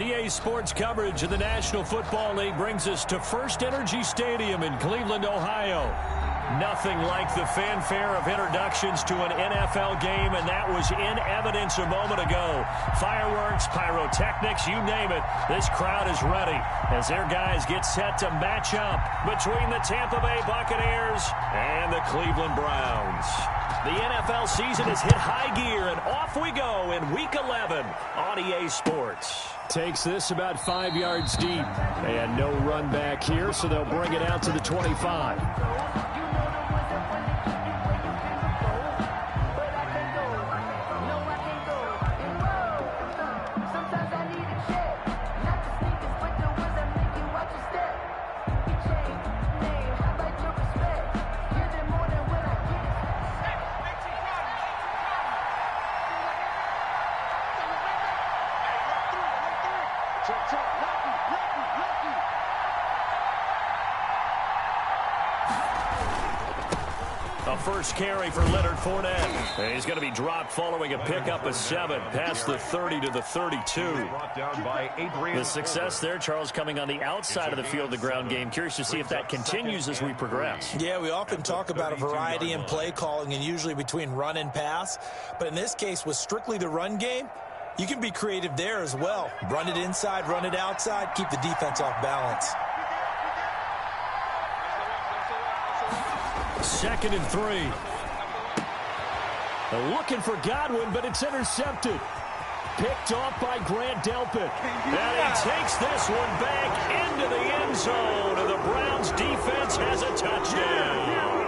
EA Sports coverage of the National Football League brings us to First Energy Stadium in Cleveland, Ohio. Nothing like the fanfare of introductions to an NFL game, and that was in evidence a moment ago. Fireworks, pyrotechnics, you name it, this crowd is ready as their guys get set to match up between the Tampa Bay Buccaneers and the Cleveland Browns. The NFL season has hit high gear, and off we go in Week 11 on EA Sports. Takes this about 5 yards deep. And no run back here, so they'll bring it out to the 25. A first carry for Leonard Fournette. And he's going to be dropped following a pickup of 7 past the 30 to the 32. The success there, Charles, coming on the outside of the field, the ground game. Curious to see if that continues as we progress. Yeah, we often talk about a variety in play calling and usually between run and pass. But in this case, with strictly the run game, you can be creative there as well. Run it inside, run it outside, keep the defense off balance. 2nd and 3. They're looking for Godwin, but it's intercepted. Picked off by Grant Delpit. And he takes this one back into the end zone, and the Browns defense has a touchdown.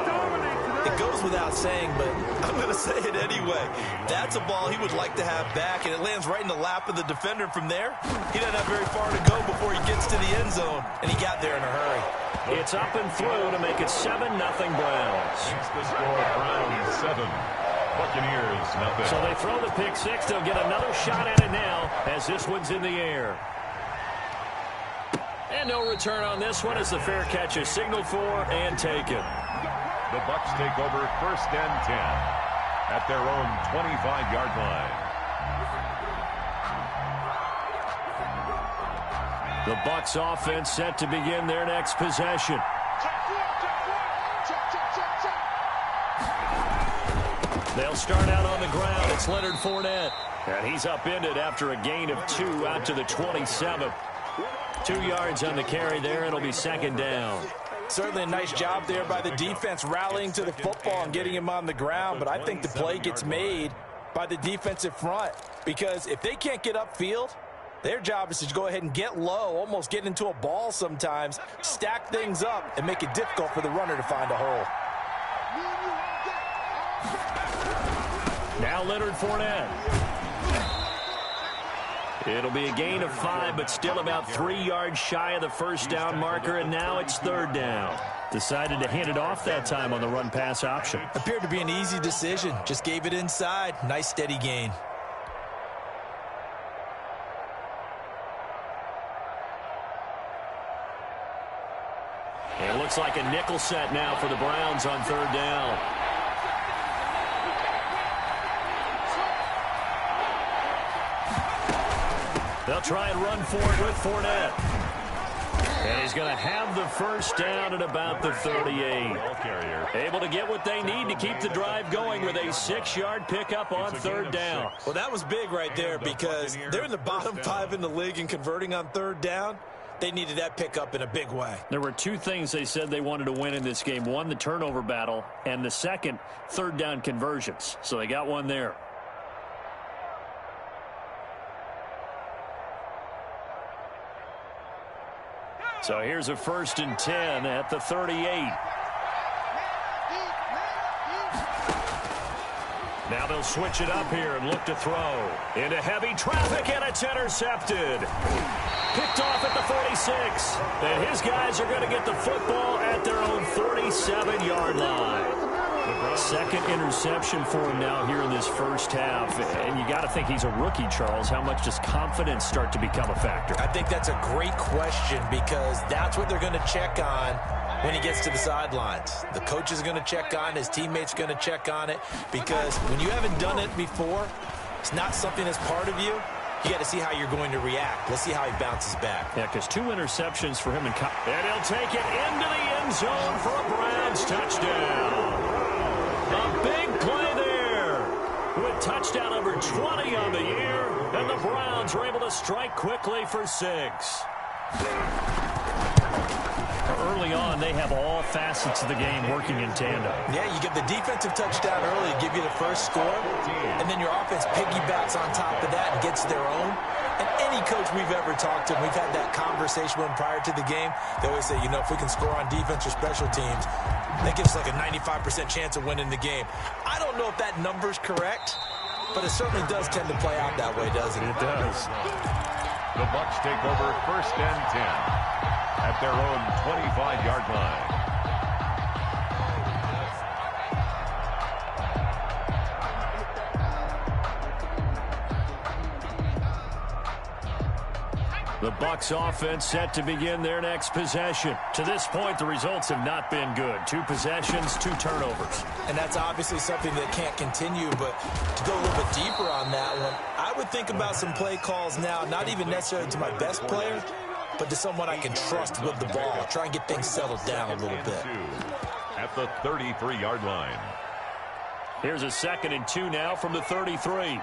It goes without saying, but I'm going to say it anyway. That's a ball he would like to have back, and it lands right in the lap of the defender from there. He doesn't have very far to go before he gets to the end zone, and he got there in a hurry. It's up and through to make it 7-0 Browns. The score, Browns 7, Buccaneers 0. So they throw the pick six. They'll get another shot at it now as this one's in the air. And no return on this one as the fair catch is signaled for and taken. The Bucs take over 1st and 10 at their own 25-yard line. The Bucs offense set to begin their next possession. They'll start out on the ground. It's Leonard Fournette. And he's upended after a gain of 2 out to the 27. 2 yards on the carry there. It'll be 2nd down. Certainly a nice job there by the defense rallying to the football and getting him on the ground. But I think the play gets made by the defensive front. Because if they can't get upfield, their job is to go ahead and get low, almost get into a ball sometimes, stack things up, and make it difficult for the runner to find a hole. Now Leonard Fournette. It'll be a gain of 5, but still about 3 yards shy of the first down marker, and now it's 3rd down. Decided to hand it off that time on the run-pass option. Appeared to be an easy decision. Just gave it inside. Nice, steady gain. It looks like a nickel set now for the Browns on 3rd down. They'll try and run for it with Fournette. And he's going to have the first down at about the 38. Able to get what they need to keep the drive going with a 6-yard pickup on 3rd down. Well, that was big right there because they're in the bottom 5 in the league in converting on 3rd down. They needed that pickup in a big way. There were 2 things they said they wanted to win in this game. One, the turnover battle, and the second, 3rd down conversions. So they got one there. So here's a 1st and 10 at the 38. Now they'll switch it up here and look to throw. Into heavy traffic, and it's intercepted. Picked off at the 46. And his guys are going to get the football at their own 47-yard line. 2nd interception for him now here in this first half. And you got to think he's a rookie, Charles. How much does confidence start to become a factor? I think that's a great question because that's what they're going to check on when he gets to the sidelines. The coach is going to check on, his teammates going to check on it because when you haven't done it before, it's not something that's part of you. you got to see how you're going to react. Let's see how he bounces back. Yeah, because 2 interceptions for him. And he'll take it into the end zone for a Browns touchdown. A big play there with touchdown number 20 on the year. And the Browns are able to strike quickly for 6. Early on, they have all facets of the game working in tandem. Yeah, you get the defensive touchdown early to give you the first score, and then your offense piggybacks on top of that and gets their own. And any coach we've ever talked to, we've had that conversation with them prior to the game, they always say, you know, if we can score on defense or special teams, that gives like a 95% chance of winning the game. I don't know if that number's correct, but it certainly does tend to play out that way, doesn't it? It does. The Bucs take over 1st and 10 at their own 25-yard line. The Bucs offense set to begin their next possession. To this point, the results have not been good. 2 possessions, 2 turnovers. And that's obviously something that can't continue, but to go a little bit deeper on that one, I would think about some play calls now, not even necessarily to my best player, but to someone I can trust with the ball. Try and get things settled down a little bit. At the 33-yard line. Here's a 2nd and 2 now from the 33.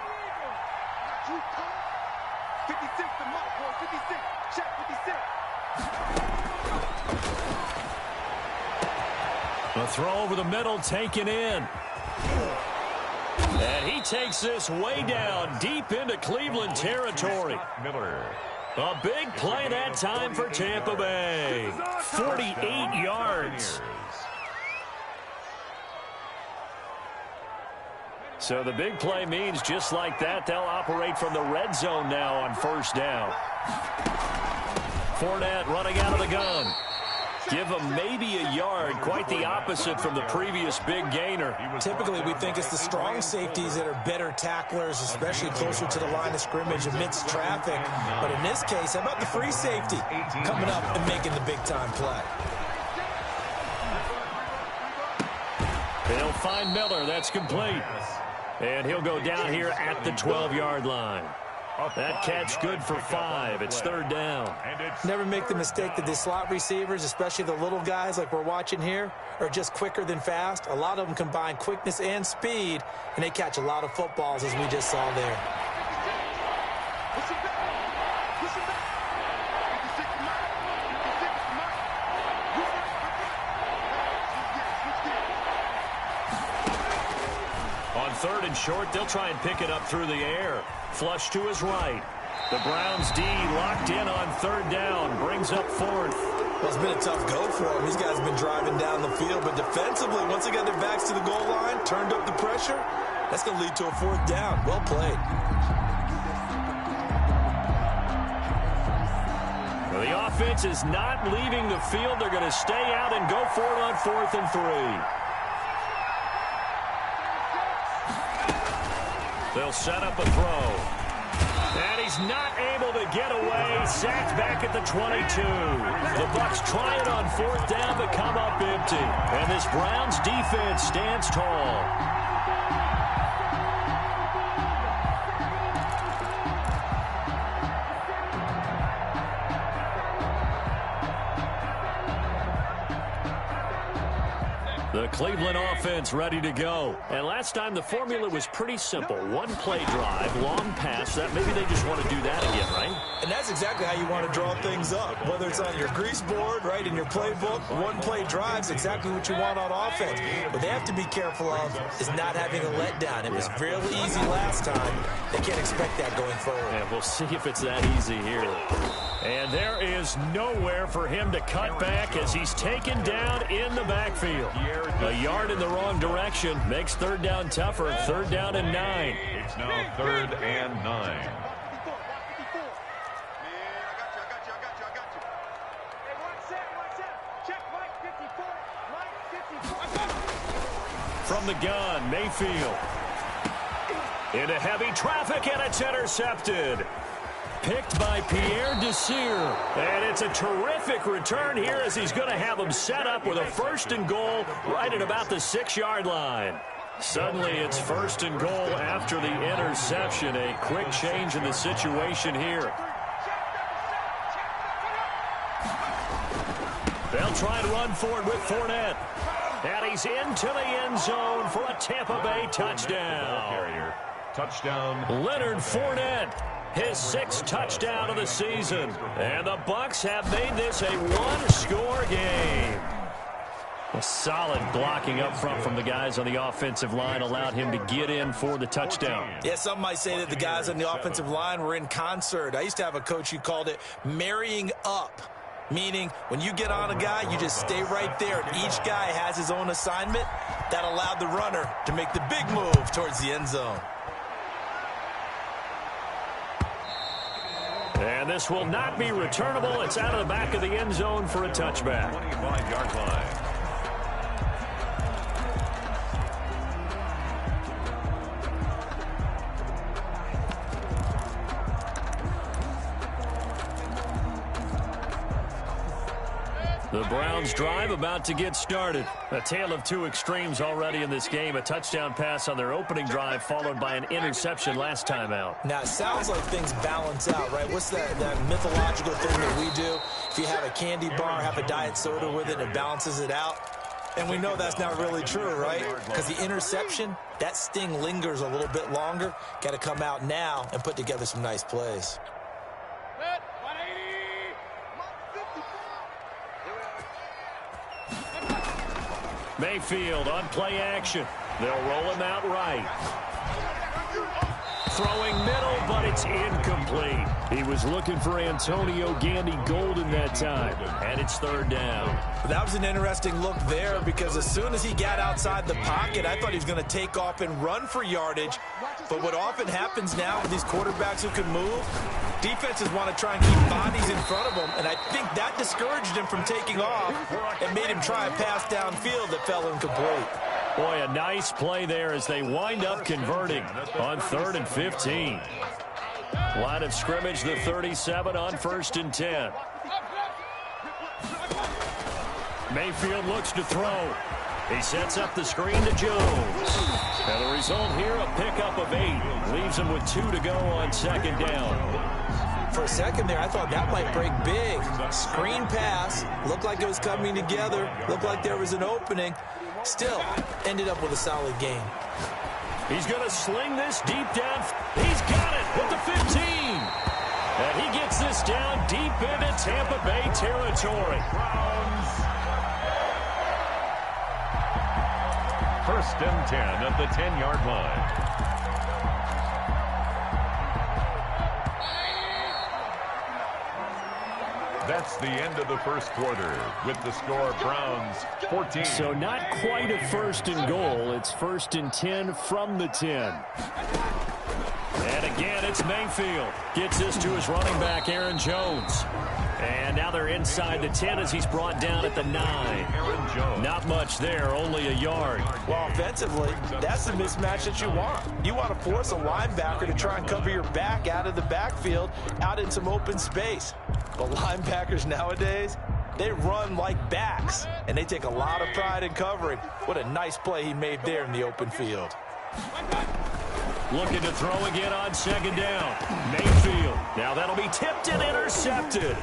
56, the mark, boy, 56. Check 56. The throw over the middle taken in. And he takes this way down deep into Cleveland territory. Miller. A big play that time for Tampa Bay. 48 yards. So the big play means just like that, they'll operate from the red zone now on 1st down. Fournette running out of the gun. Give him maybe a yard, quite the opposite from the previous big gainer. Typically, we think it's the strong safeties that are better tacklers, especially closer to the line of scrimmage amidst traffic. But in this case, how about the free safety coming up and making the big-time play? They'll find Miller. That's complete. And he'll go down here at the 12-yard line. That catch good for 5. It's 3rd down. Never make the mistake that the slot receivers, especially the little guys like we're watching here, are just quicker than fast. A lot of them combine quickness and speed, and they catch a lot of footballs, as we just saw there. On 3rd and short, they'll try and pick it up through the air. Flush to his right. The Browns D locked in on 3rd down. Brings up 4th. Well, it's been a tough go for them. These guys have been driving down the field, but defensively, once they got their backs to the goal line, turned up the pressure, that's going to lead to a 4th down. Well played. Well, the offense is not leaving the field. They're going to stay out and go for it on 4th and 3. They'll set up a throw. And he's not able to get away. Sacked back at the 22. The Bucs try it on 4th down to come up empty. And this Browns defense stands tall. The Cleveland offense ready to go. And last time the formula was pretty simple. 1 play drive, long pass. That maybe they just want to do that again, right? And that's exactly how you want to draw things up. Whether it's on your grease board, right, in your playbook, 1 play drive's exactly what you want on offense. What they have to be careful of is not having a letdown. It was fairly easy last time. They can't expect that going forward. Yeah, we'll see if it's that easy here. And there is nowhere for him to cut back as he's taken down in the backfield. A yard in the wrong direction makes 3rd down tougher. 3rd down and 9. It's now 3rd and 9. From the gun, Mayfield. Into heavy traffic, and it's intercepted. Picked by Pierre Desir. And it's a terrific return here as he's going to have him set up with a 1st and goal right at about the 6-yard line. Suddenly it's 1st and goal after the interception. A quick change in the situation here. They'll try and run forward with Fournette. And he's into the end zone for a Tampa Bay touchdown. Touchdown. Leonard Fournette, his 6th touchdown of the season. And the Bucs have made this a one-score game. A solid blocking up front from the guys on the offensive line allowed him to get in for the touchdown. Yeah, some might say that the guys on the offensive line were in concert. I used to have a coach who called it marrying up, meaning when you get on a guy, you just stay right there. And each guy has his own assignment. That allowed the runner to make the big move towards the end zone. And this will not be returnable. It's out of the back of the end zone for a touchback. 25-yard line. The Browns drive about to get started. A tale of two extremes already in this game. A touchdown pass on their opening drive followed by an interception last time out. Now, it sounds like things balance out, right? What's that mythological thing that we do? If you have a candy bar, have a diet soda with it, it balances it out. And we know that's not really true, right? Because the interception, that sting lingers a little bit longer. Got to come out now and put together some nice plays. Mayfield on play action. They'll roll him out right. Throwing middle, but it's incomplete. He was looking for Antonio Gandy Golden that time, and it's 3rd down. That was an interesting look there because as soon as he got outside the pocket, I thought he was going to take off and run for yardage. But what often happens now with these quarterbacks who can move, defenses want to try and keep bodies in front of them, and I think that discouraged him from taking off and made him try a pass downfield that fell incomplete. Boy, a nice play there as they wind up converting on 3rd and 15. Line of scrimmage, the 37 on 1st and 10. Mayfield looks to throw. He sets up the screen to Jones. And the result here, a pickup of 8. Leaves him with 2 to go on 2nd down. For a second there, I thought that might break big. Screen pass. Looked like it was coming together. Looked like there was an opening. Still, ended up with a solid game. He's going to sling this deep down. He's got it with the 15. And he gets this down deep into Tampa Bay territory. 1st and 10 at the 10-yard line. That's the end of the first quarter with the score Browns 14. So not quite a 1st and goal. It's 1st and 10 from the 10. And again, it's Mayfield. Gets this to his running back, Aaron Jones. And now they're inside the 10 as he's brought down at the 9. Aaron Jones. Not much there, only a yard. Well, offensively, that's the mismatch that you want. You want to force a linebacker to try and cover your back out of the backfield, out in some open space. But linebackers nowadays, they run like backs, and they take a lot of pride in covering. What a nice play he made there in the open field. Looking to throw again on 2nd down. Mayfield. Now that'll be tipped and intercepted.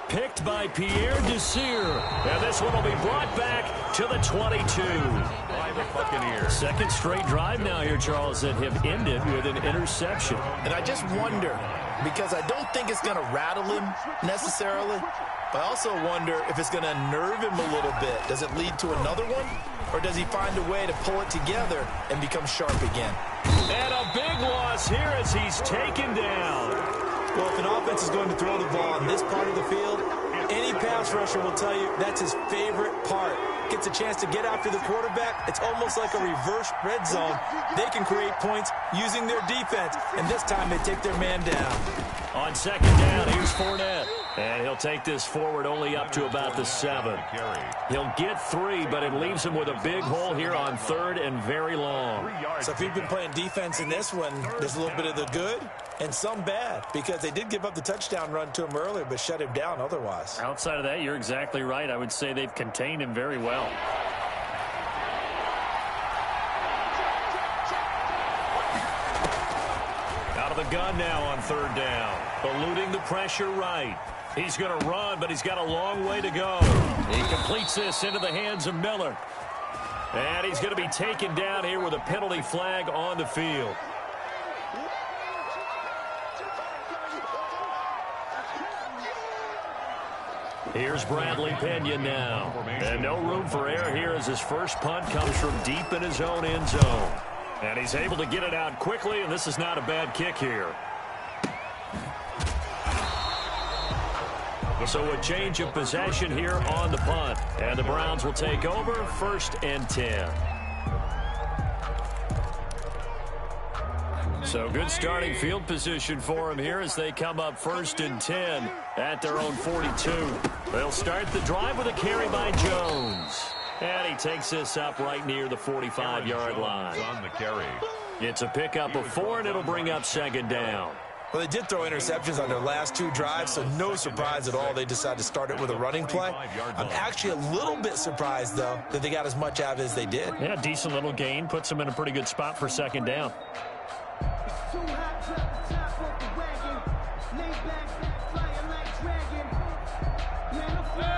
Picked by Pierre Desir. And this one will be brought back to the 22. By the Buccaneers. 2nd straight drive now here, Charles, that have ended with an interception. And I just wonder, because I don't think it's going to rattle him necessarily, but I also wonder if it's going to nerve him a little bit. Does it lead to another one? Or does he find a way to pull it together and become sharp again? And a big loss here as he's taken down. Well, if an offense is going to throw the ball on this part of the field, any pass rusher will tell you that's his favorite part. Gets a chance to get after the quarterback. It's almost like a reverse red zone. They can create points using their defense, and this time they take their man down. On 2nd down, here's Fournette. And he'll take this forward only up to about the 7. He'll get 3, but it leaves him with a big hole here on 3rd and very long. So if you've been playing defense in this one, there's a little bit of the good and some bad, because they did give up the touchdown run to him earlier, but shut him down otherwise. Outside of that, you're exactly right. I would say they've contained him very well. the gun now on third down. Eluding the pressure right. He's going to run, but he's got a long way to go. He completes this into the hands of Miller. And he's going to be taken down here with a penalty flag on the field. Here's Bradley Pena now. And no room for error here as his first punt comes from deep in his own end zone. And he's able to get it out quickly, and this is not a bad kick here. So a change of possession here on the punt. And the Browns will take over 1st and 10. So good starting field position for him here as they come up 1st and 10 at their own 42. They'll start the drive with a carry by Jones. And he takes this up right near the 45-yard line. On the carry. It's a pickup of 4, and it'll bring up 2nd down. Well, they did throw interceptions on their last 2 drives, so no surprise at all they decided to start it with a running play. I'm actually a little bit surprised, though, that they got as much out of it as they did. Yeah, decent little gain. Puts them in a pretty good spot for 2nd down.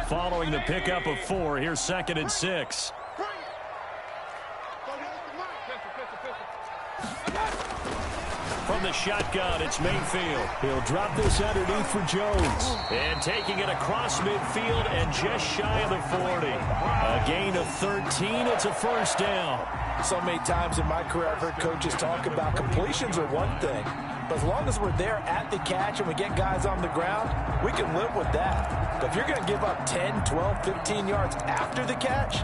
Following the pickup of 4, here's 2nd and 6. From the shotgun, it's Mayfield. He'll drop this underneath for Jones. And taking it across midfield and just shy of the 40. A gain of 13. It's a 1st down. So many times in my career I've heard coaches talk about completions are one thing. But as long as we're there at the catch and we get guys on the ground, we can live with that. But if you're going to give up 10, 12, 15 yards after the catch,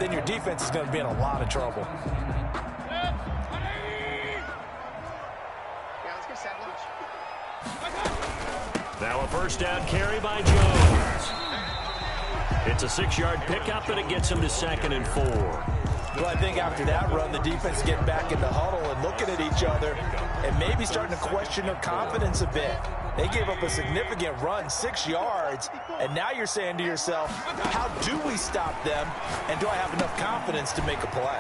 then your defense is going to be in a lot of trouble. Now a 1st down carry by Jones. It's a 6-yard pickup, and it gets him to 2nd and 4. Well, I think after that run, the defense get back in the huddle and looking at each other and maybe starting to question their confidence a bit. They gave up a significant run, 6 yards, and now you're saying to yourself, how do we stop them, and do I have enough confidence to make a play?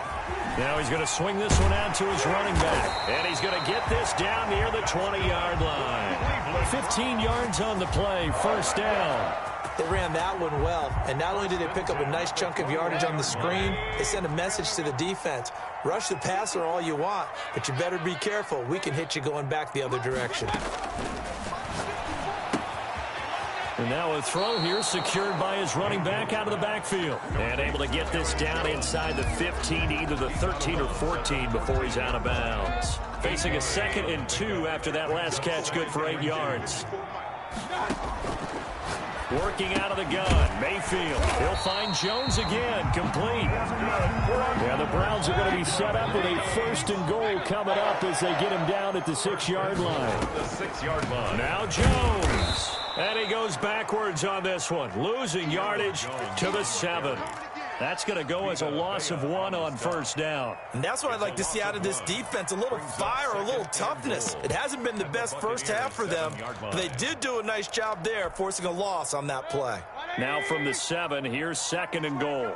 Now he's going to swing this one out to his running back, and he's going to get this down near the 20-yard line. 15 yards on the play, 1st down. They ran that one well, and not only did they pick up a nice chunk of yardage on the screen, they sent a message to the defense. Rush the passer all you want, but you better be careful. We can hit you going back the other direction. And now a throw here secured by his running back out of the backfield. And able to get this down inside the 15, either the 13 or 14 before he's out of bounds. Facing a 2nd and 2 after that last catch, good for 8 yards. Working out of the gun, Mayfield. He'll find Jones again, complete. Yeah, the Browns are going to be set up with a 1st and goal coming up as they get him down at the 6-yard line. The 6-yard line. Now Jones. And he goes backwards on this one, losing yardage to the 7. That's going to go as a loss of 1 on 1st down. And that's what I'd like to see out of this defense, a little fire, a little toughness. It hasn't been the best first half for them, but they did do a nice job there, forcing a loss on that play. Now from the 7, here's 2nd and goal.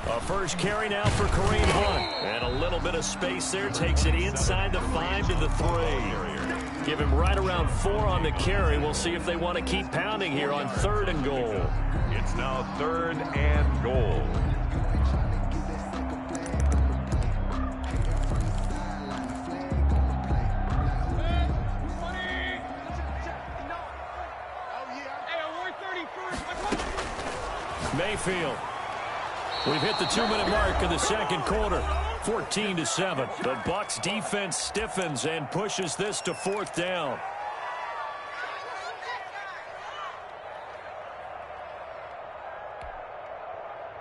A first carry now for Kareem Hunt. And a little bit of space there. Takes it inside the 5 to the 3. Give him right around 4 on the carry. We'll see if they want to keep pounding here on 3rd and goal. It's now 3rd and goal. Mayfield. We've hit the 2-minute mark of the 2nd quarter. 14-7. The Bucs defense stiffens and pushes this to 4th down.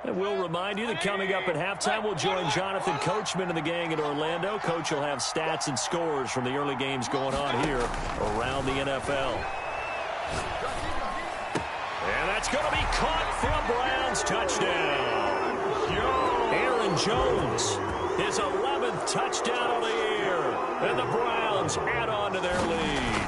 And we'll remind you that coming up at halftime, we'll join Jonathan Coachman and the gang in Orlando. Coach will have stats and scores from the early games going on here around the NFL. And that's going to be caught for a Browns touchdown. Aaron Jones, his 11th touchdown of the year. And the Browns add on to their lead.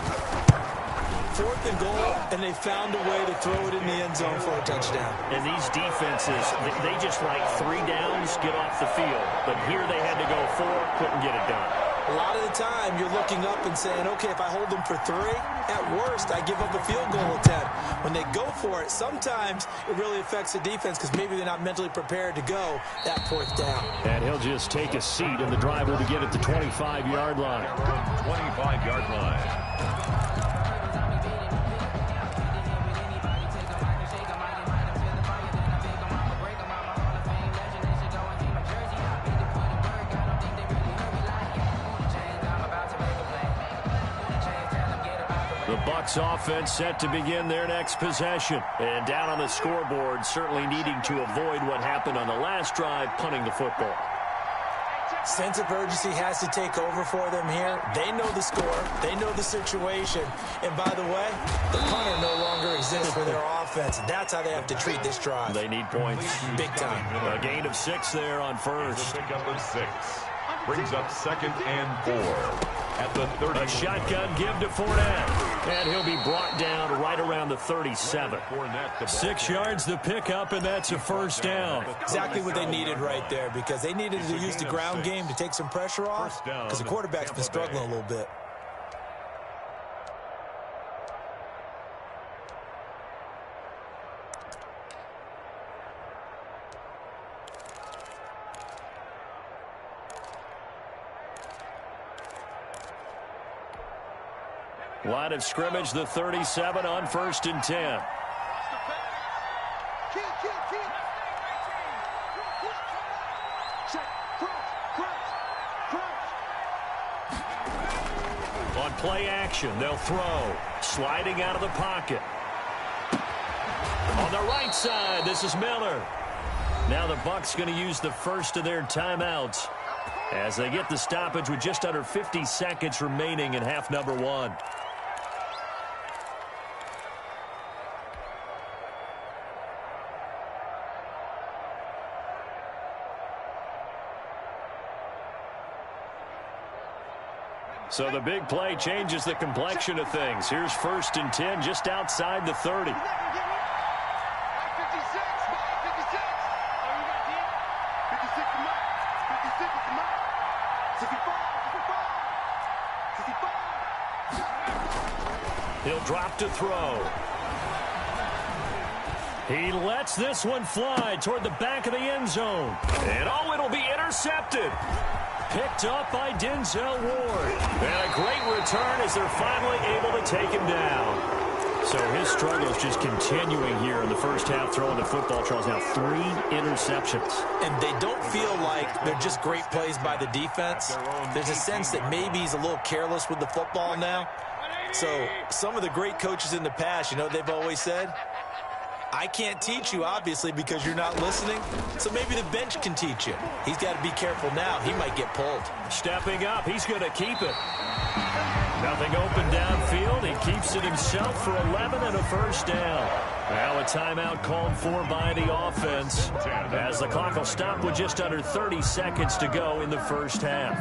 4th and goal, and they found a way to throw it in the end zone for a touchdown. And these defenses, they just like 3 downs, get off the field. But here they had to go 4, couldn't get it done. A lot of the time, you're looking up and saying, okay, if I hold them for 3, at worst, I give up a field goal attempt. When they go for it, sometimes it really affects the defense because maybe they're not mentally prepared to go that 4th down. And he'll just take a seat, and the drive will begin at the 25-yard line. 25-yard line. The Bucs offense set to begin their next possession. And down on the scoreboard, certainly needing to avoid what happened on the last drive, punting the football. Sense of urgency has to take over for them here. They know the score. They know the situation. And by the way, the punter no longer exists for their offense. That's how they have to treat this drive. They need points. Big time. A gain of 6 there on first. Pickup of 6. Brings up 2nd and 4 at the 30. A shotgun give to Fournette. And he'll be brought down right around the 37. 6 yards the pickup, and that's a first down. Exactly what they needed right there, because they needed to use the ground game to take some pressure off, because the quarterback's been struggling a little bit. Line of scrimmage, the 37 on 1st and 10. On play action, they'll throw. Sliding out of the pocket. On the right side, this is Miller. Now the Bucs going to use the first of their timeouts as they get the stoppage with just under 50 seconds remaining in half number 1. So the big play changes the complexion of things. Here's 1st and 10 just outside the 30. He'll drop to throw. He lets this one fly toward the back of the end zone. And oh, it'll be intercepted. Picked up by Denzel Ward. And a great return as they're finally able to take him down. So his struggle is just continuing here in the first half, throwing the football. Charles, now 3 interceptions. And they don't feel like they're just great plays by the defense. There's a sense that maybe he's a little careless with the football now. So some of the great coaches in the past, you know, they've always said, I can't teach you, obviously, because you're not listening. So maybe the bench can teach you. He's got to be careful now. He might get pulled. Stepping up, he's going to keep it. Nothing open downfield. He keeps it himself for 11 and a first down. Now a timeout called for by the offense as the clock will stop with just under 30 seconds to go in the first half.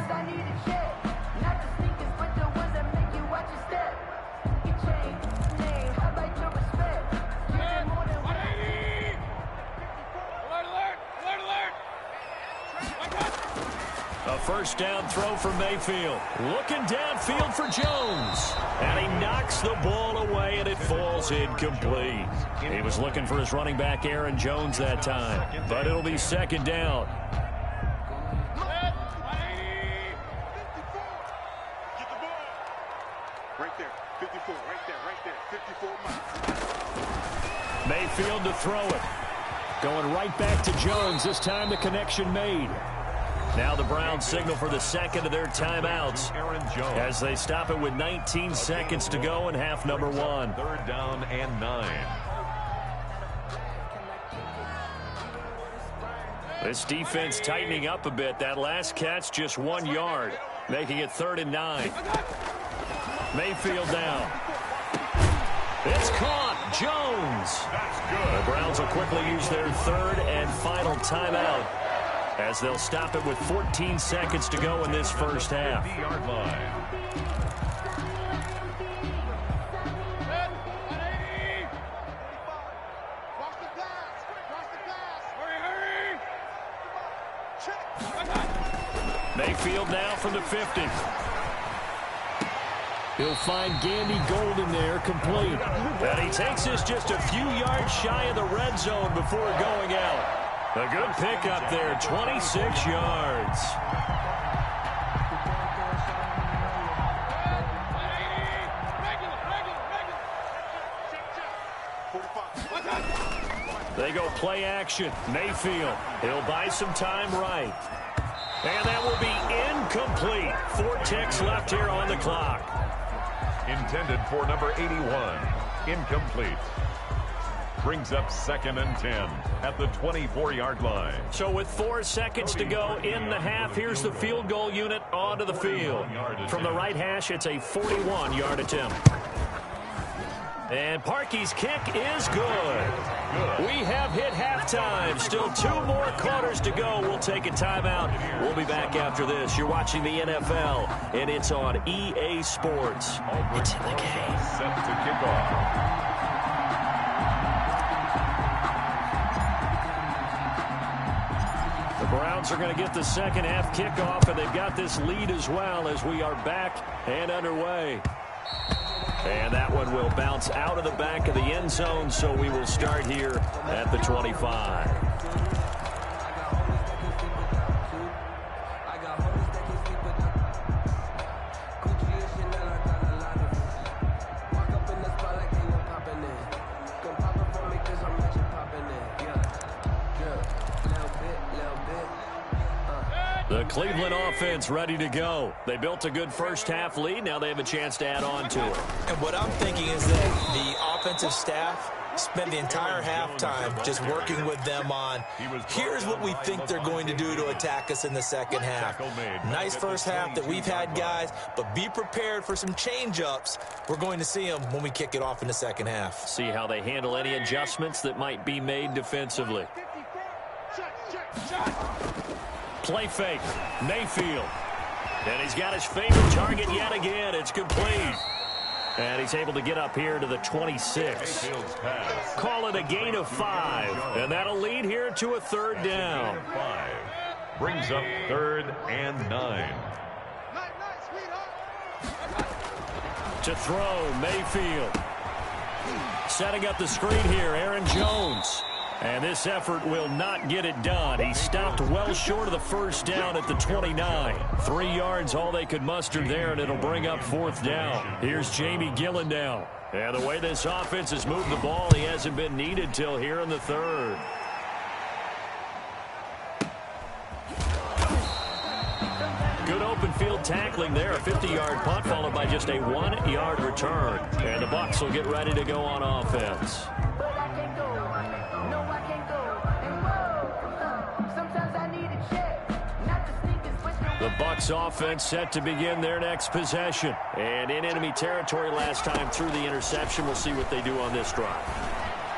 A first down throw for Mayfield. Looking downfield for Jones. And he knocks the ball away, and it falls incomplete. He was looking for his running back, Aaron Jones, that time. But it'll be 2nd down. Right there, 54, right there, 54 miles. Mayfield to throw it. Going right back to Jones. This time the connection made. Now the Browns signal for the 2nd of their timeouts as they stop it with 19 seconds to go in half number 1. 3rd down and 9. This defense tightening up a bit. That last catch just 1 yard, making it 3rd and 9. Mayfield down. It's caught. Jones. That's good. The Browns will quickly use their 3rd and final timeout as they'll stop it with 14 seconds to go in this first half. 50-yard line. Mayfield now from the 50. He'll find Gandy Golden there, complete. And he takes this just a few yards shy of the red zone before going out. A good pickup there, 26 yards. They go play action. Mayfield. He'll buy some time right. And that will be incomplete. 4 ticks left here on the clock. Intended for number 81. Incomplete. Brings up 2nd and 10 at the 24-yard line. So with 4 seconds to go in the half, here's the field goal unit onto the field. From the right hash, it's a 41-yard attempt. And Parkey's kick is good. We have hit halftime. Still 2 more quarters to go. We'll take a timeout. We'll be back after this. You're watching the NFL, and it's on EA Sports. It's in the game. Set to kick off. The Browns are going to get the second half kickoff, and they've got this lead as well as we are back and underway. And that one will bounce out of the back of the end zone, so we will start here at the 25. The Cleveland offense ready to go. They built a good first half lead. Now they have a chance to add on to it. And what I'm thinking is that the offensive staff spent the entire halftime just working with them on, here's what we think they're going to do to attack us in the second half. Nice first half that we've had, guys, but be prepared for some change-ups. We're going to see them when we kick it off in the second half. See how they handle any adjustments that might be made defensively. Play fake. Mayfield. And he's got his favorite target yet again. It's complete. And he's able to get up here to the 26. Call it a gain of 5. And that'll lead here to a 3rd down. 5. Brings up 3rd and 9. To throw, Mayfield. Setting up the screen here, Aaron Jones. And this effort will not get it done. He stopped well short of the first down at the 29. 3 yards all they could muster there, and it'll bring up 4th down. Here's Jamie Gillen now. And the way this offense has moved the ball, he hasn't been needed till here in the 3rd. Good open field tackling there. A 50-yard punt followed by just a 1-yard return. And the Bucs will get ready to go on offense. The Bucs offense set to begin their next possession. And in enemy territory last time through the interception. We'll see what they do on this drive.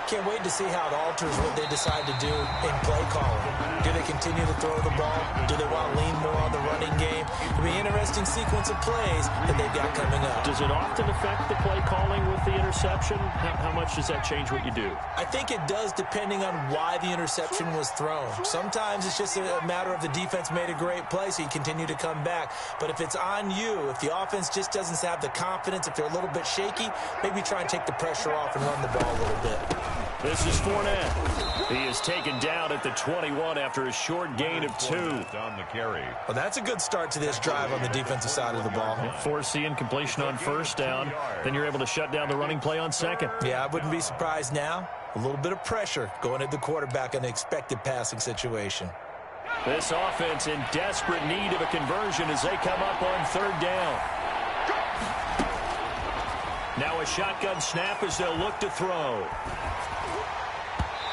Can't wait to see how it alters what they decide to do in play calling. Do they continue to throw the ball? Do they want to lean more on the running game? It'll be an interesting sequence of plays that they've got coming up. Does it often affect the play calling with the interception? How much does that change what you do? I think it does, depending on why the interception was thrown. Sometimes it's just a matter of the defense made a great play, so you continue to come back. But if it's on you, if the offense just doesn't have the confidence, if they're a little bit shaky, maybe try and take the pressure off and run the ball a little bit. This is Fournette. He is taken down at the 21 after a short gain of 2. On the carry. Well, that's a good start to this drive on the defensive side of the ball. Forcing incompletion on first down. Then you're able to shut down the running play on second. Yeah, I wouldn't be surprised now. A little bit of pressure going at the quarterback in an expected passing situation. This offense in desperate need of a conversion as they come up on 3rd down. Now a shotgun snap as they'll look to throw.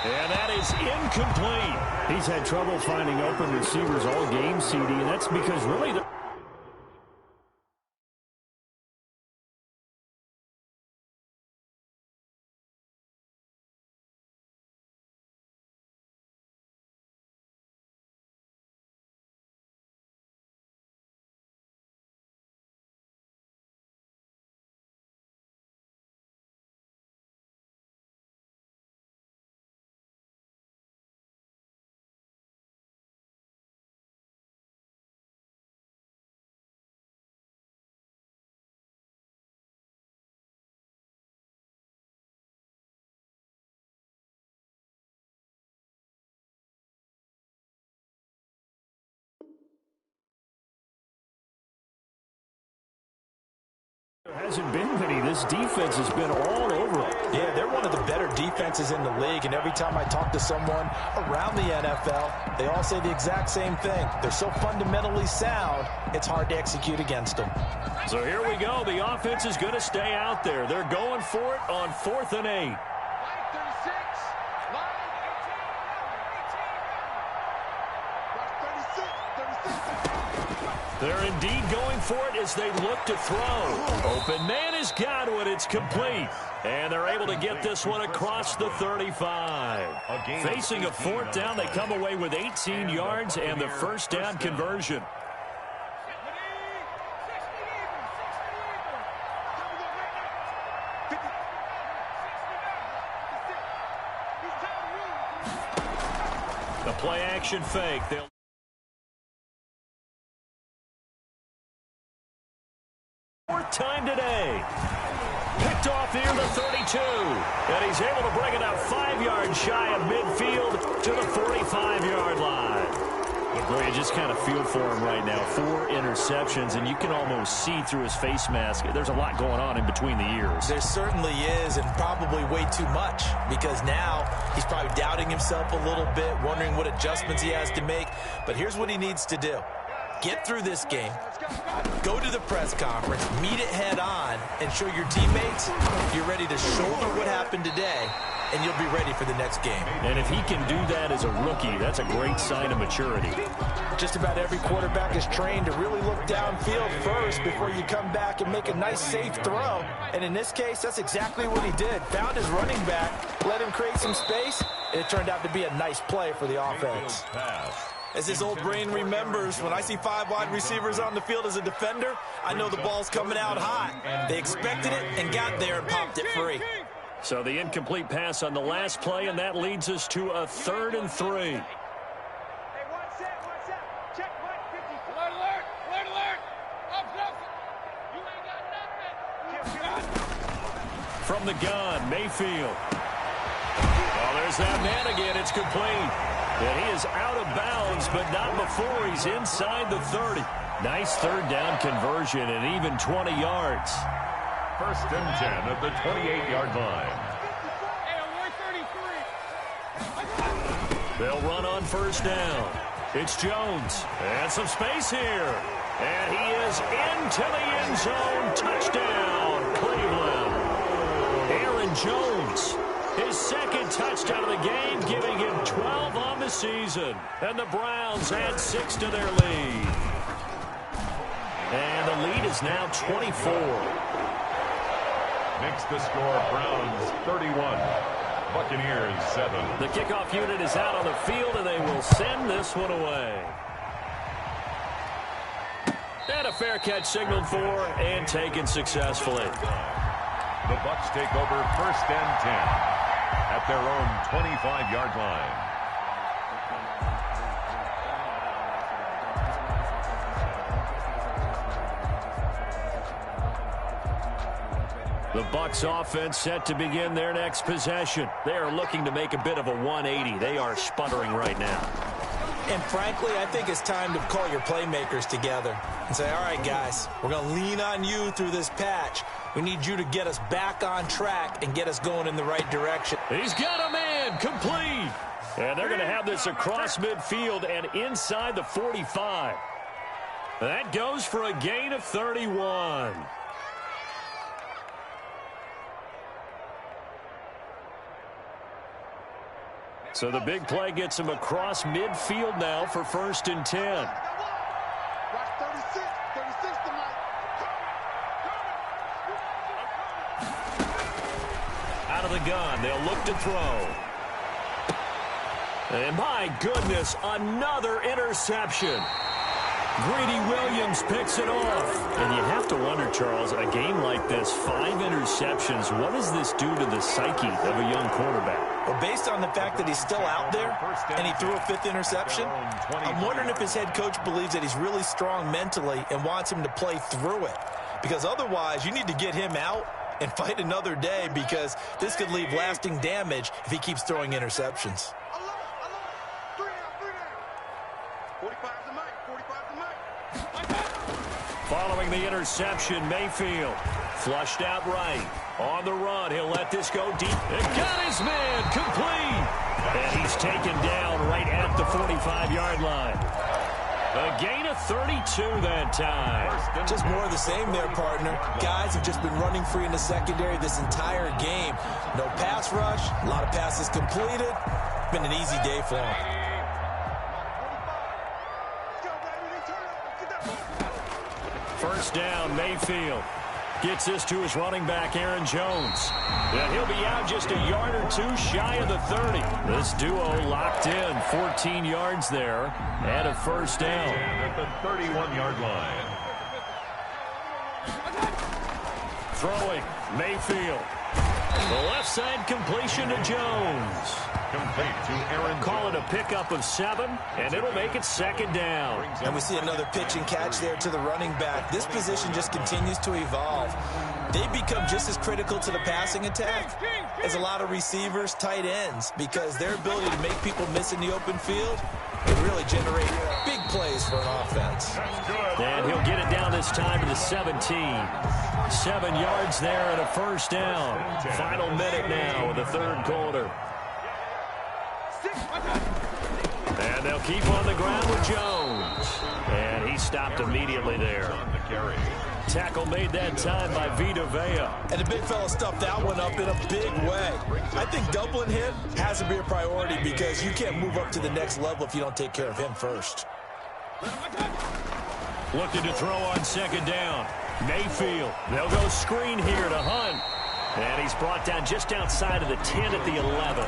And that is incomplete. He's had trouble finding open receivers all game, CD, and that's because really the Hasn't been many. This defense has been all over them. Yeah, they're one of the better defenses in the league, and every time I talk to someone around the NFL, they all say the exact same thing. They're so fundamentally sound, it's hard to execute against them. So here we go. The offense is going to stay out there. They're going for it on 4th and 8. They're indeed going for it as they look to throw. Open man has got it. It's complete. And they're able to get this one across the 35. Facing a 4th down, they come away with 18 yards and the first down conversion. The play action fake. They'll fourth time today. Picked off near the 32. And he's able to bring it out 5 yards shy of midfield to the 45-yard line. Boy, you just kind of feel for him right now. 4 interceptions, and you can almost see through his face mask. There's a lot going on in between the ears. There certainly is, and probably way too much, because now he's probably doubting himself a little bit, wondering what adjustments he has to make. But here's what he needs to do. Get through this game, go to the press conference, meet it head on, and show your teammates you're ready to shoulder what happened today, and you'll be ready for the next game. And if he can do that as a rookie, that's a great sign of maturity. Just about every quarterback is trained to really look downfield first before you come back and make a nice, safe throw. And in this case, that's exactly what he did. Found his running back, let him create some space, and it turned out to be a nice play for the offense. As his old brain remembers, when I see 5 wide receivers on the field as a defender, I know the ball's coming out hot. They expected it and got there and popped it free. So the incomplete pass on the last play, and that leads us to a 3rd and 3. Hey, one set. Check 150. Alert. Up. You ain't got nothing. From the gun, Mayfield. Well, there's that man again. It's complete. And he is out of bounds, but not before he's inside the 30. Nice 3rd down conversion and even 20 yards. 1st and 10 at the 28-yard line. Hey, alert 33. They'll run on 1st down. It's Jones. And some space here. And he is into the end zone. Touchdown, Cleveland. Aaron Jones. His 2nd touchdown of the game, giving him 12 on the season. And the Browns add 6 to their lead. And the lead is now 24. Makes the score Browns 31, Buccaneers 7. The kickoff unit is out on the field, and they will send this one away. And a fair catch signaled for and taken successfully. The Bucs take over 1st and 10 at their own 25-yard line. The Bucs offense set to begin their next possession. They are looking to make a bit of a 180. They are sputtering right now. And frankly, I think it's time to call your playmakers together and say, all right, guys, we're going to lean on you through this patch. We need you to get us back on track and get us going in the right direction. He's got a man, complete. And they're going to have this across midfield and inside the 45. That goes for a gain of 31. So the big play gets him across midfield now for 1st and 10. Watch 36 tonight. Out of the gun, they'll look to throw. And my goodness, another interception. Greedy Williams picks it off. And you have to wonder, Charles, a game like this, 5 interceptions, what does this do to the psyche of a young quarterback? Well, based on the fact that he's still out there and he threw a 5th interception, I'm wondering if his head coach believes that he's really strong mentally and wants him to play through it. Because otherwise, you need to get him out and fight another day, because this could leave lasting damage if he keeps throwing interceptions. 45 the mic. Following throwing the interception, Mayfield. Flushed out right. On the run, he'll let this go deep. And got his man, complete. And he's taken down right at the 45-yard line. A gain of 32 that time. Just more of the same there, partner. Guys have just been running free in the secondary this entire game. No pass rush, a lot of passes completed. Been an easy day for them. First down, Mayfield. Gets this to his running back, Aaron Jones. And he'll be out just a yard or two shy of the 30. This duo locked in 14 yards there and a first down. At the 31-yard line. Throwing, Mayfield. The left side completion to Jones. Complete to Aaron. Call it a pickup of 7, and it'll make it second down. And we see another pitch and catch there to the running back. This position just continues to evolve. They become just as critical to the passing attack as a lot of receivers, tight ends, because their ability to make people miss in the open field and really generate big plays for an offense. And he'll get it down this time to the 17. 7 yards there and a first down. Final minute now of the third quarter. And they'll keep on the ground with Jones. And he stopped immediately there. Tackle made that time by Vita Vea. And the big fella stuffed that one up in a big way. I think doubling him has to be a priority because you can't move up to the next level if you don't take care of him first. Looking to throw on second down. Mayfield. They'll go screen here to Hunt. And he's brought down just outside of the 10 at the 11.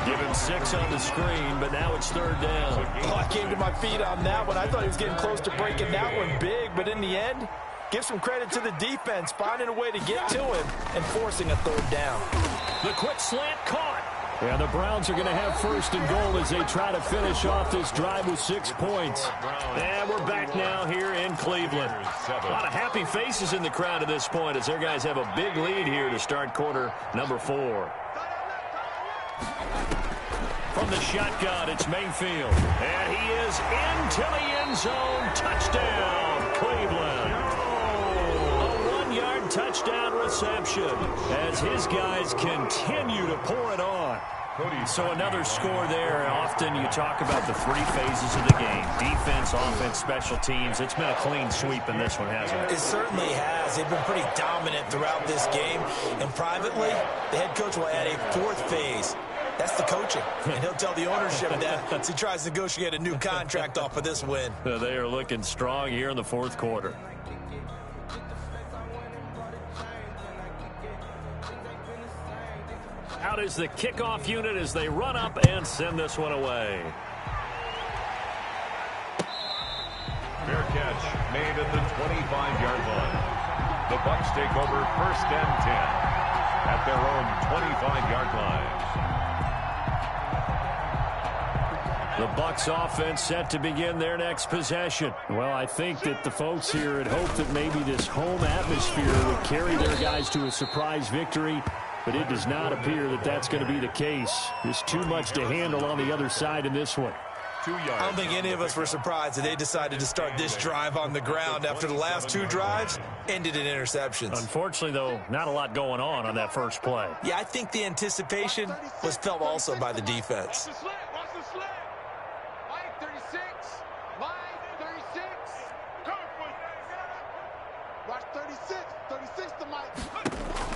Give him 6 on the screen, but now it's third down. Oh, I came to my feet on that one. I thought he was getting close to breaking that one big, but in the end, give some credit to the defense, finding a way to get to him and forcing a third down. The quick slant caught. And the Browns are going to have first and goal as they try to finish off this drive with 6 points. And we're back now here in Cleveland. A lot of happy faces in the crowd at this point as their guys have a big lead here to start quarter number 4. From the shotgun, it's Mayfield. And he is into the end zone. Touchdown, Cleveland. A 1-yard touchdown reception as his guys continue to pour it on. So another score there. Often you talk about the 3 phases of the game. Defense, offense, special teams. It's been a clean sweep in this one, hasn't it? It certainly has. They've been pretty dominant throughout this game. And privately, the head coach will add a 4th phase. That's the coaching. And he'll tell the ownership that as he tries to negotiate a new contract off of this win. They are looking strong here in the 4th quarter. Out is the kickoff unit as they run up and send this one away. Fair catch made at the 25-yard line. The Bucs take over first and 10 at their own 25-yard line. The Bucs offense set to begin their next possession. Well, I think that the folks here had hoped that maybe this home atmosphere would carry their guys to a surprise victory, but it does not appear that that's going to be the case. There's too much to handle on the other side in this one. 2 yards. I don't think any of us were surprised that they decided to start this drive on the ground after the last 2 drives ended in interceptions. Unfortunately, though, not a lot going on that first play. Yeah, I think the anticipation was felt also by the defense. Watch the slant. Mike, 36. Mike, 36. Watch 36. 36 to Mike.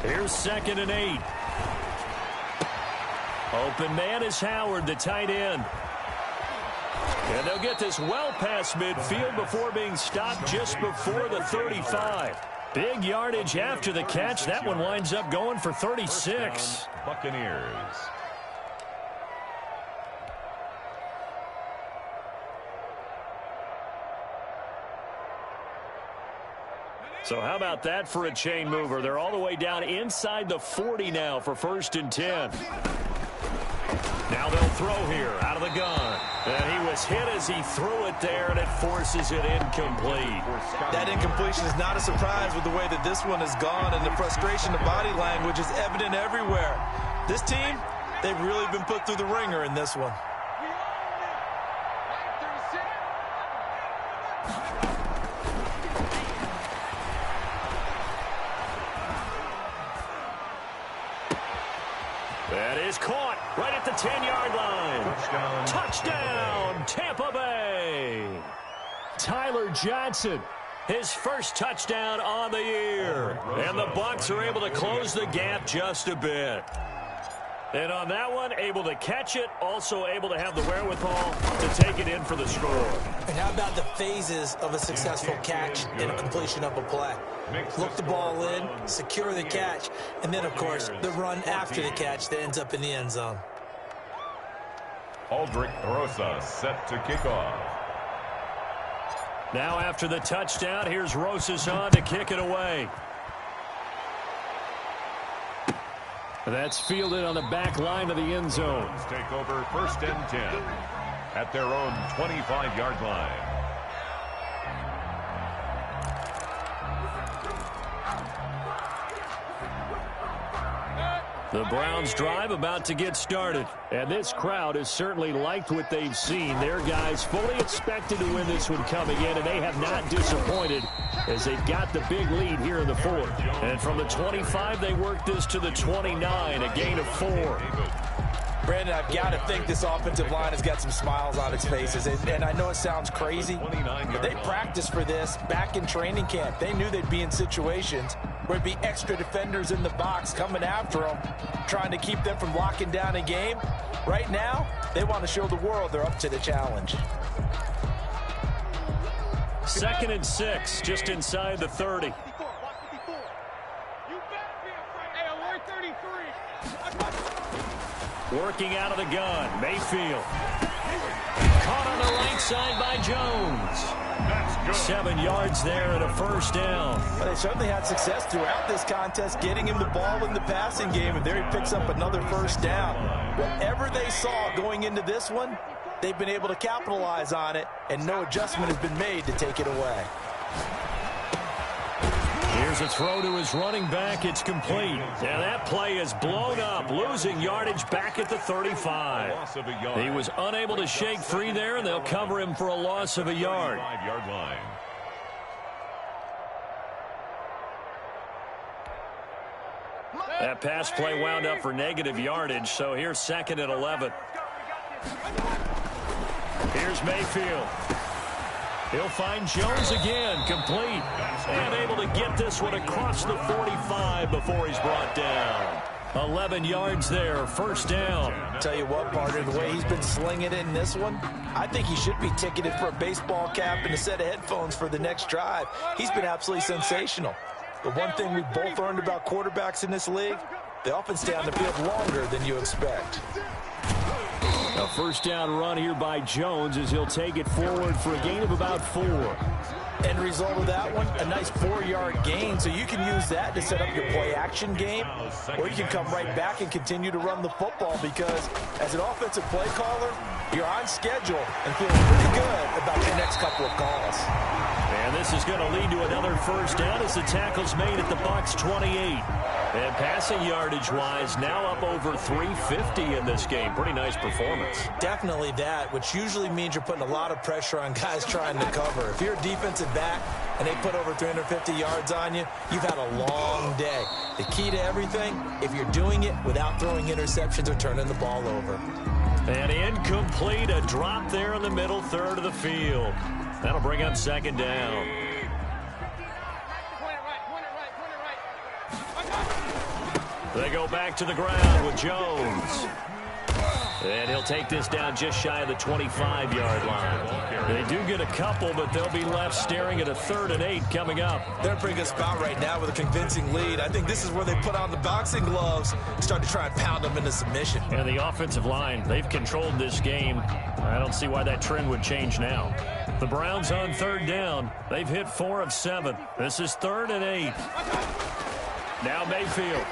Here's 2nd and 8. Open man is Howard, the tight end. And they'll get this well past midfield before being stopped just before the 35. Big yardage after the catch. That one winds up going for 36. Buccaneers. So how about that for a chain mover? They're all the way down inside the 40 now for first and 10. Now they'll throw here out of the gun. And he was hit as he threw it there, and it forces it incomplete. That incompletion is not a surprise with the way that this one has gone, and the frustration, the body language is evident everywhere. This team, they've really been put through the ringer in this one. That is caught right at the 10-yard line. Touchdown, Tampa Bay. Tyler Johnson, his first touchdown on the year. And the Bucs are able to close the gap just a bit. And on that one, able to catch it, also able to have the wherewithal to take it in for the score. And how about the phases of a successful catch and a completion of a play? Look the ball in, secure the catch, and then, of course, the run after the catch that ends up in the end zone. Aldrich Rosas set to kick off. Now after the touchdown, here's Rosas on to kick it away. That's fielded on the back line of the end zone. Take over 1st and 10 at their own 25-yard line. The Browns drive about to get started. And this crowd has certainly liked what they've seen. Their guys fully expected to win this one coming in, and they have not disappointed as they've got the big lead here in the fourth. And from the 25, they work this to the 29, a gain of 4. Brandon, I've got to think this offensive line has got some smiles on its faces. And I know it sounds crazy, but they practiced for this back in training camp. They knew they'd be in situations where there'd be extra defenders in the box coming after them, trying to keep them from locking down a game. Right now, they want to show the world they're up to the challenge. 2nd and 6, just inside the 30. Working out of the gun, Mayfield. Caught on the right side by Jones. 7 yards there and a first down. Well, they certainly had success throughout this contest, getting him the ball in the passing game, and there he picks up another first down. Whatever they saw going into this one, they've been able to capitalize on it, and no adjustment has been made to take it away. Here's a throw to his running back. It's complete. And that play is blown up, losing yardage back at the 35. He was unable to shake free there, and they'll cover him for a loss of a yard. 5-yard line. That pass play wound up for negative yardage, so here's 2nd and 11. Here's Mayfield. He'll find Jones again, complete, and able to get this one across the 45 before he's brought down. 11 yards there, first down. Tell you what, partner, the way he's been slinging it in this one, I think he should be ticketed for a baseball cap and a set of headphones for the next drive. He's been absolutely sensational. The one thing we've both learned about quarterbacks in this league, they often stay on the field longer than you expect. A first down run here by Jones as he'll take it forward for a gain of about 4. End result of that one, a nice 4-yard gain, so you can use that to set up your play-action game, or you can come right back and continue to run the football because as an offensive play caller, you're on schedule and feeling pretty good about your next couple of calls. And this is going to lead to another first down as the tackle's made at the Bucs 28. And passing yardage-wise, now up over 350 in this game. Pretty nice performance. Definitely that, which usually means you're putting a lot of pressure on guys trying to cover. If you're a defensive back and they put over 350 yards on you, you've had a long day. The key to everything, if you're doing it without throwing interceptions or turning the ball over. And incomplete, a drop there in the middle third of the field. That'll bring up 2nd down. They go back to the ground with Jones. And he'll take this down just shy of the 25-yard line. They do get a couple, but they'll be left staring at a 3rd and 8 coming up. They're in a pretty good spot right now with a convincing lead. I think this is where they put on the boxing gloves and start to try and pound them into submission. And the offensive line, they've controlled this game. I don't see why that trend would change now. The Browns on 3rd down. They've hit 4 of 7. This is 3rd and 8. Now Mayfield.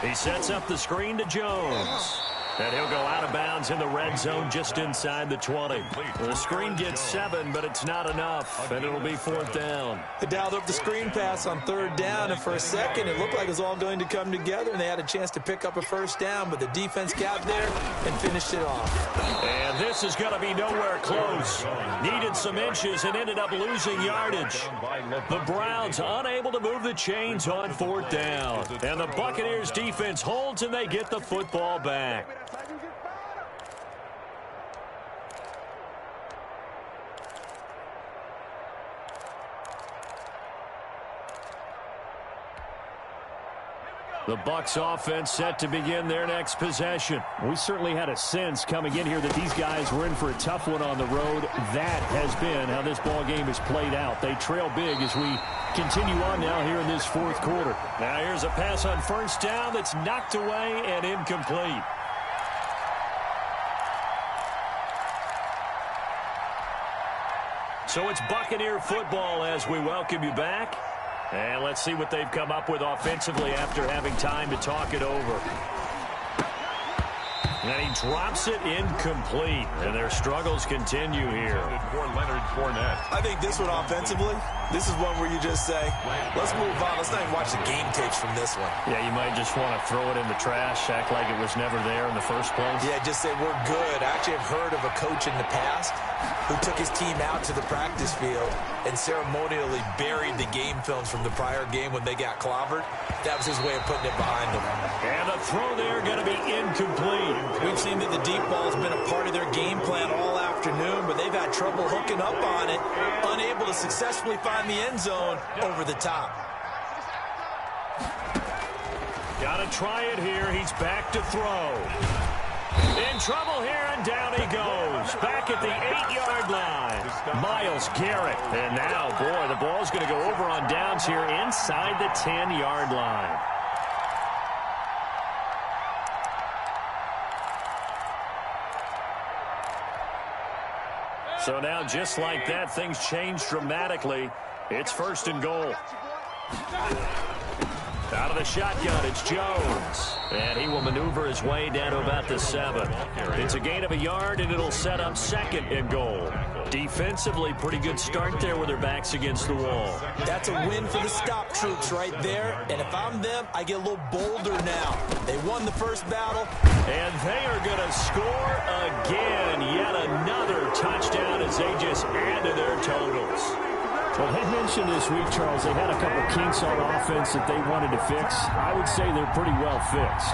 He sets up the screen to Jones. And he'll go out of bounds in the red zone just inside the 20. The screen gets 7, but it's not enough, and it'll be 4th down. They dialed up the screen pass on 3rd down, and for a second it looked like it was all going to come together, and they had a chance to pick up a 1st down, but the defense got there and finished it off. And this is going to be nowhere close. Needed some inches and ended up losing yardage. The Browns unable to move the chains on 4th down. And the Buccaneers defense holds, and they get the football back. The Bucs offense set to begin their next possession. We certainly had a sense coming in here that these guys were in for a tough one on the road. That has been how this ball game has played out. They trail big as we continue on now here in this 4th quarter. Now here's a pass on 1st down that's knocked away and incomplete. So it's Buccaneer football as we welcome you back. And let's see what they've come up with offensively after having time to talk it over. And he drops it incomplete. And their struggles continue here. I think this one offensively, this is one where you just say, let's move on. Let's not even watch the game tapes from this one. Yeah, you might just want to throw it in the trash, act like it was never there in the first place. Yeah, just say we're good. I actually have heard of a coach in the past who took his team out to the practice field and ceremonially buried the game films from the prior game when they got clobbered. That was his way of putting it behind them. And the throw there going to be incomplete. We've seen that the deep ball has been a part of their game plan all afternoon, but they've had trouble hooking up on it, unable to successfully find the end zone over the top. Got to try it here. He's back to throw. In trouble here, and down he goes. Back at the 8-yard line. Myles Garrett. And now, boy, the ball's going to go over on downs here inside the 10-yard line. So now, just like that, things change dramatically. It's 1st and goal. Out of the shotgun, it's Jones. And he will maneuver his way down to about the 7. It's a gain of a yard, and it'll set up 2nd and goal. Defensively, pretty good start there with their backs against the wall. That's a win for the stop troops right there. And if I'm them, I get a little bolder now. They won the first battle. And they are going to score again. Yet another touchdown as they just add to their totals. Well, they mentioned this week, Charles, they had a couple kinks on offense that they wanted to fix. I would say they're pretty well fixed.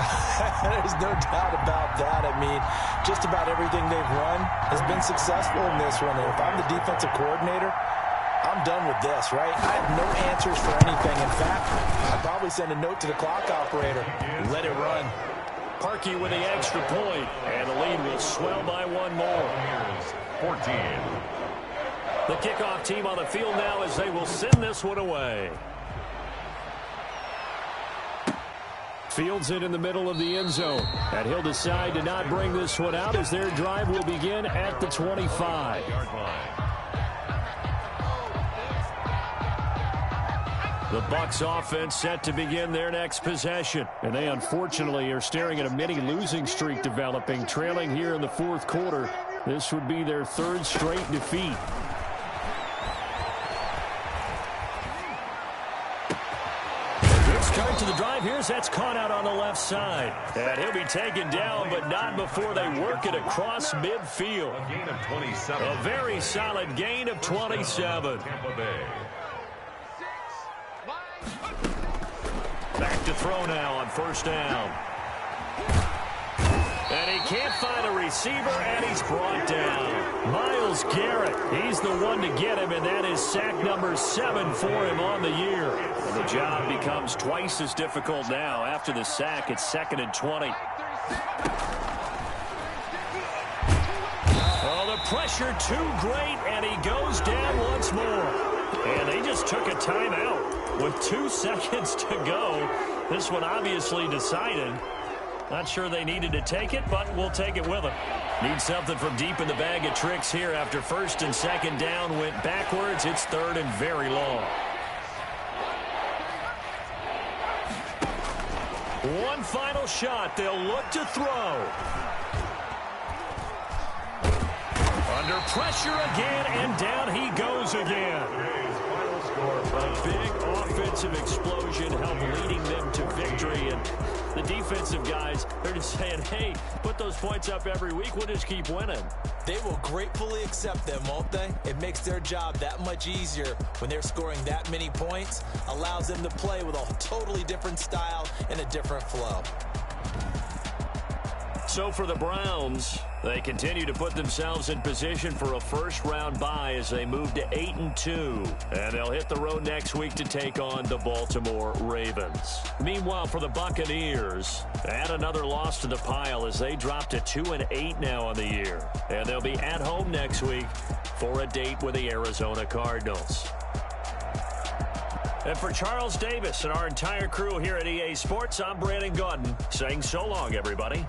There's no doubt about that. I mean, just about everything they've run has been successful in this one. And if I'm the defensive coordinator, I'm done with this, right? I have no answers for anything. In fact, I'd probably send a note to the clock operator. Let it run. Parkey with the extra point, and the lead will swell by one more. 14. The kickoff team on the field now as they will send this one away. Fields it in the middle of the end zone. And he'll decide to not bring this one out as their drive will begin at the 25. The Bucs offense set to begin their next possession. And they unfortunately are staring at a mini losing streak developing, trailing here in the 4th quarter. This would be their 3rd straight defeat. Start to the drive. Here's that's caught out on the left side. And he'll be taken down, but not before they work it across midfield. A gain of 27. A very solid gain of 27. Tampa Bay. Back to throw now on 1st down. And he can't find a receiver, and he's brought down. Myles Garrett, he's the one to get him, and that is sack number 7 for him on the year. And the job becomes twice as difficult now. After the sack, it's 2nd and 20. Oh, the pressure too great, and he goes down once more. And they just took a timeout with 2 seconds to go. This one obviously decided. Not sure they needed to take it, but we'll take it with them. Need something from deep in the bag of tricks here after 1st and 2nd down went backwards. It's 3rd and very long. One final shot. They'll look to throw. Under pressure again, and down he goes again. A big offensive explosion helped leading them to victory. And the defensive guys, they're just saying, hey, put those points up every week. We'll just keep winning. They will gratefully accept them, won't they? It makes their job that much easier when they're scoring that many points. Allows them to play with a totally different style and a different flow. So for the Browns, they continue to put themselves in position for a first-round bye as they move to 8-2. And they'll hit the road next week to take on the Baltimore Ravens. Meanwhile, for the Buccaneers, add another loss to the pile as they drop to 2-8 now on the year. And they'll be at home next week for a date with the Arizona Cardinals. And for Charles Davis and our entire crew here at EA Sports, I'm Brandon Gaudin saying so long, everybody.